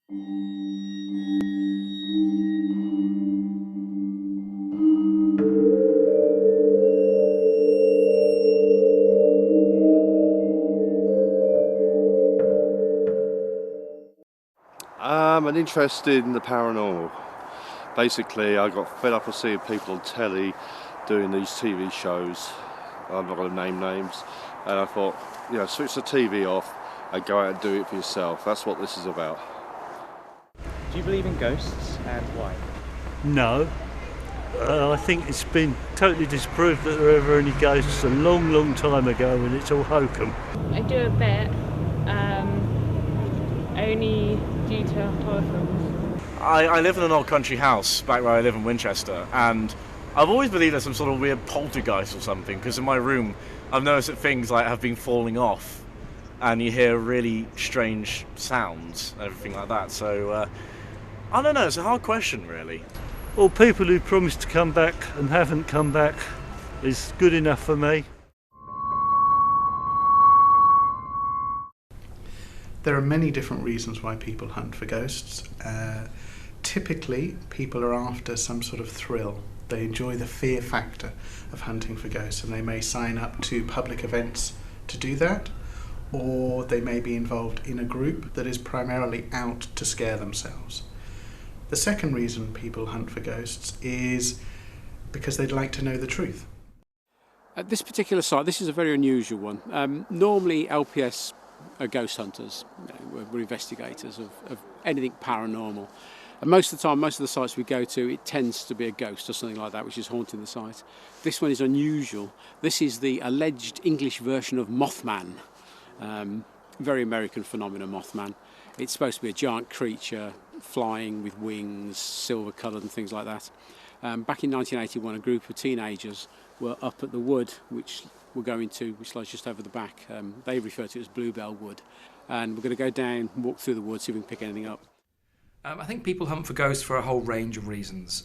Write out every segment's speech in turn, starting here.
I'm interested in the paranormal. Basically, I got fed up of seeing people on telly doing these TV shows. I'm not going to name names. And I thought, switch the TV off and go out and do it for yourself. That's what this is about. Do you believe in ghosts, and why? No. I think it's been totally disproved that there were ever any ghosts a long, long time ago, and it's all hokum. I do a bit, only due to horror films. I live in an old country house back where I live in Winchester, and I've always believed there's some sort of weird poltergeist or something, because in my room I've noticed that things like have been falling off and you hear really strange sounds and everything like that. So I don't know, it's a hard question really. Or people who promised to come back and haven't come back is good enough for me. There are many different reasons why people hunt for ghosts. Typically, people are after some sort of thrill. They enjoy the fear factor of hunting for ghosts, and they may sign up to public events to do that, or they may be involved in a group that is primarily out to scare themselves. The second reason people hunt for ghosts is because they'd like to know the truth. At this particular site, this is a very unusual one. Normally LPS are ghost hunters, we're investigators of anything paranormal. And most of the time, most of the sites we go to, it tends to be a ghost or something like that, which is haunting the site. This one is unusual. This is the alleged English version of Mothman. Very American phenomenon, Mothman. It's supposed to be a giant creature flying with wings, silver coloured and things like that. Back in 1981, a group of teenagers were up at the wood, which we're going to, which lies just over the back. They refer to it as Bluebell Wood. And we're going to go down, walk through the woods, see if we can pick anything up. I think people hunt for ghosts for a whole range of reasons.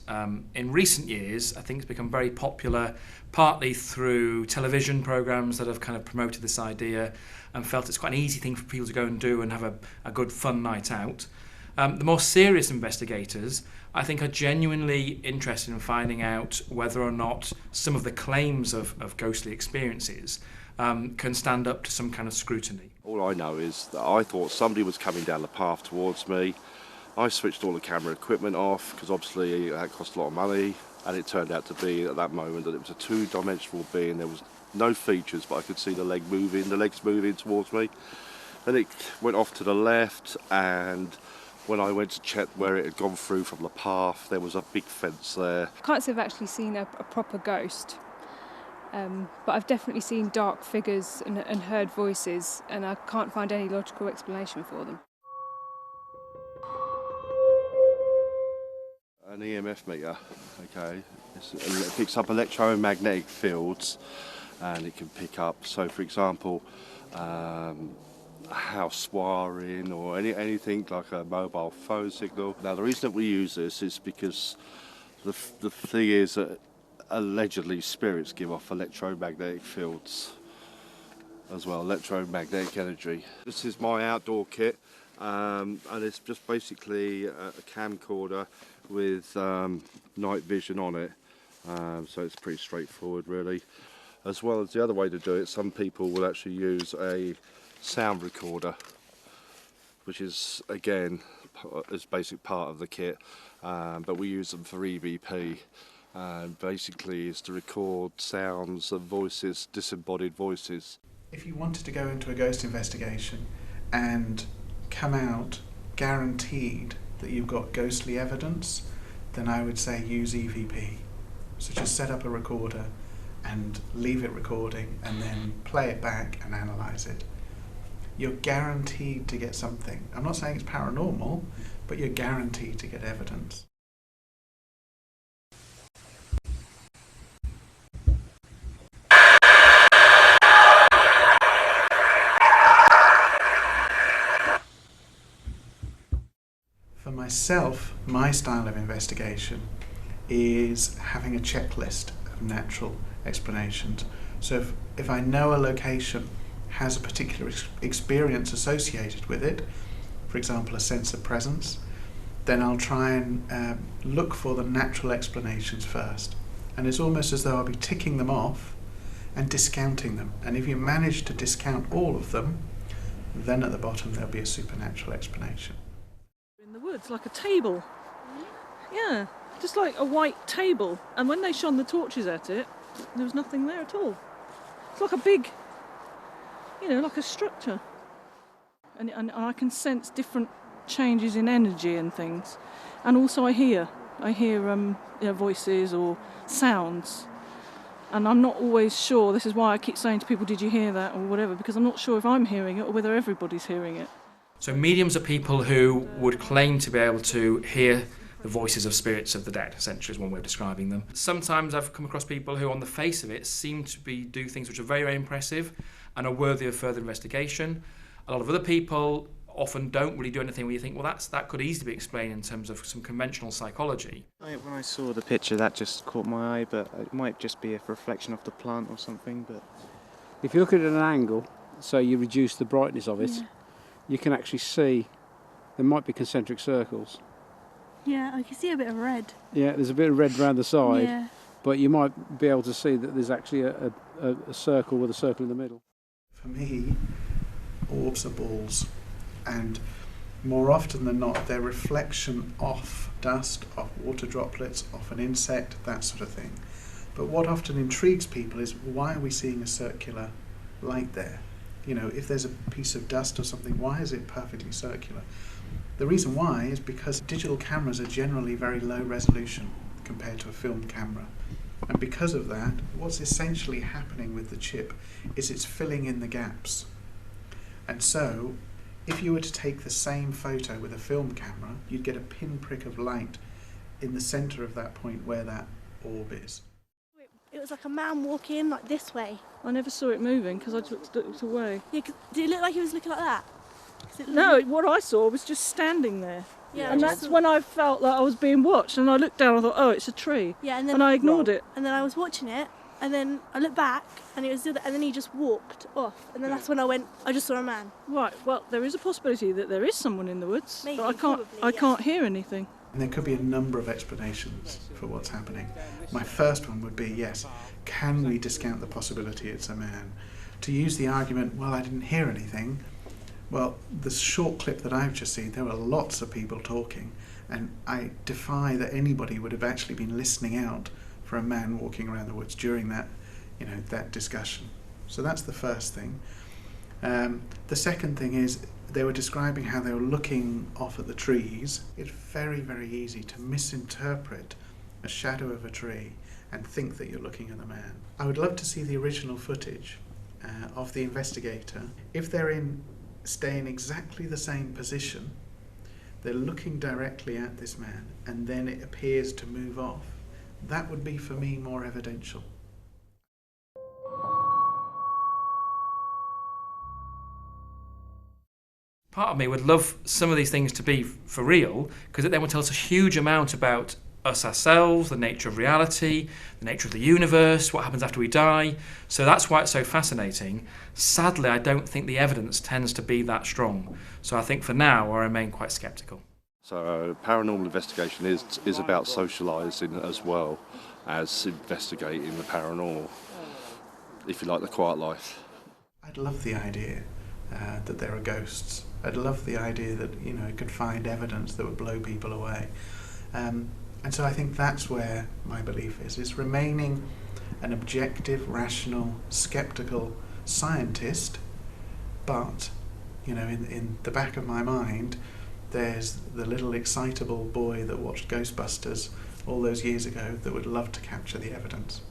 In recent years, I think it's become very popular, partly through television programmes that have kind of promoted this idea and felt it's quite an easy thing for people to go and do and have a good fun night out. The more serious investigators, I think, are genuinely interested in finding out whether or not some of the claims of ghostly experiences can stand up to some kind of scrutiny. All I know is that I thought somebody was coming down the path towards me. I switched all the camera equipment off because obviously that cost a lot of money, and it turned out to be at that moment that it was a two-dimensional being. There was no features, but I could see the legs moving towards me. Then it went off to the left, and when I went to check where it had gone through from the path, there was a big fence there. I can't say I've actually seen a proper ghost, but I've definitely seen dark figures and heard voices, and I can't find any logical explanation for them. An EMF meter, okay, it picks up electromagnetic fields, and it can pick up, so for example, a house wiring or anything like a mobile phone signal. Now the reason that we use this is because the thing is that allegedly spirits give off electromagnetic fields as well, electromagnetic energy. This is my outdoor kit, and it's just basically a camcorder with night vision on it, so it's pretty straightforward really. As well as the other way to do it, some people will actually use a sound recorder, which is again is basic part of the kit, but we use them for EVP, and basically is to record sounds and voices, disembodied voices. If you wanted to go into a ghost investigation and come out guaranteed that you've got ghostly evidence, then I would say use EVP. So just set up a recorder and leave it recording and then play it back and analyse it. You're guaranteed to get something. I'm not saying it's paranormal, but you're guaranteed to get evidence. For myself, my style of investigation is having a checklist of natural explanations. So if I know a location has a particular experience associated with it, for example, a sense of presence, then I'll try and look for the natural explanations first. And it's almost as though I'll be ticking them off and discounting them. And if you manage to discount all of them, then at the bottom there'll be a supernatural explanation. In the woods, like a table. Yeah, just like a white table. And when they shone the torches at it, there was nothing there at all. It's like a big, like a structure. And I can sense different changes in energy and things. And also I hear voices or sounds. And I'm not always sure. This is why I keep saying to people, did you hear that or whatever, because I'm not sure if I'm hearing it or whether everybody's hearing it. So mediums are people who would claim to be able to hear the voices of spirits of the dead, essentially is one way of describing them. Sometimes I've come across people who on the face of it seem to do things which are very, very impressive and are worthy of further investigation. A lot of other people often don't really do anything where you think, well, that could easily be explained in terms of some conventional psychology. When I saw the picture, that just caught my eye, but it might just be a reflection of the plant or something. But If you look at it at an angle, so you reduce the brightness of it, you can actually see there might be concentric circles. Yeah, I can see a bit of red. Yeah, there's a bit of red around the side, Yeah. but you might be able to see that there's actually a circle with a circle in the middle. For me, orbs are balls, and more often than not they're reflection off dust, off water droplets, off an insect, that sort of thing. But what often intrigues people is, why are we seeing a circular light there? If there's a piece of dust or something, why is it perfectly circular? The reason why is because digital cameras are generally very low resolution compared to a film camera. And because of that, what's essentially happening with the chip is it's filling in the gaps. And so, if you were to take the same photo with a film camera, you'd get a pinprick of light in the centre of that point where that orb is. It was like a man walking like this way. I never saw it moving because I looked away. Yeah, did it look like he was looking like that? No, what I saw was just standing there. Yeah, and that's when I felt like I was being watched, and I looked down and I thought, oh, it's a tree. Yeah, and I ignored it. And then I was watching it, and then I looked back, and it was and then he just walked off, and then that's when I just saw a man. Right. Well, there is a possibility that there is someone in the woods, Maybe, but probably, I can't hear anything. And there could be a number of explanations for what's happening. My first one would be, yes, can we discount the possibility it's a man? To use the argument, well, I didn't hear anything. Well, the short clip that I've just seen, there were lots of people talking, and I defy that anybody would have actually been listening out for a man walking around the woods during that, that discussion. So that's the first thing. The second thing is, they were describing how they were looking off at the trees. It's very, very easy to misinterpret a shadow of a tree and think that you're looking at a man. I would love to see the original footage of the investigator. If they're stay in exactly the same position, they're looking directly at this man, and then it appears to move off. That would be, for me, more evidential. Part of me would love some of these things to be for real, because it then would tell us a huge amount about us ourselves, the nature of reality, the nature of the universe, what happens after we die. So that's why it's so fascinating. Sadly, I don't think the evidence tends to be that strong. So I think for now, I remain quite sceptical. So paranormal investigation is about socialising as well as investigating the paranormal, if you like, the quiet life. I'd love the idea that there are ghosts. I'd love the idea that, it could find evidence that would blow people away. And so I think that's where my belief is remaining an objective, rational, sceptical scientist, but, in the back of my mind, there's the little excitable boy that watched Ghostbusters all those years ago that would love to capture the evidence.